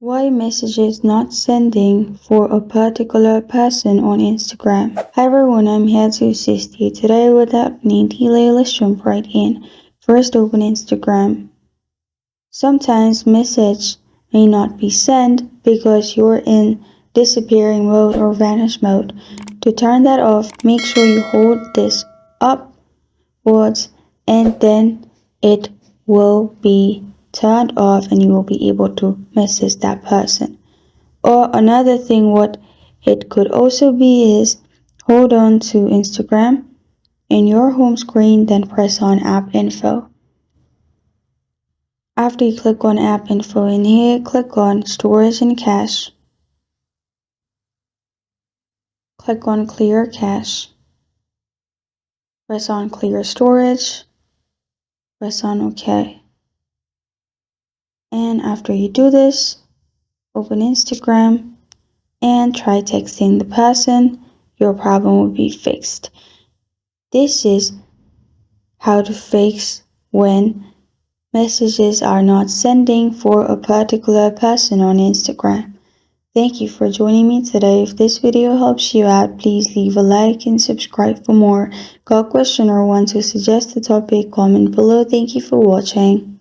Why messages not sending for a particular person on Instagram? Hi everyone, I'm here to assist you. Today without any delay, let's jump right in. First, open Instagram. Sometimes message may not be sent because you're in disappearing mode or vanish mode. To turn that off, make sure you hold this upwards and then it will be turned off and you will be able to message that person. Or another thing what it could also be is hold on to Instagram in your home screen, then press on app info. After you click on app info in here, click on storage and cache. Click on clear cache. Press on clear storage. Press on OK. And after you do this, open Instagram and try texting the person. Your problem will be fixed. This is how to fix when messages are not sending for a particular person on Instagram. Thank you for joining me today. If this video helps you out, please leave a like and subscribe for more. Got a question or want to suggest a topic? Comment below. Thank you for watching.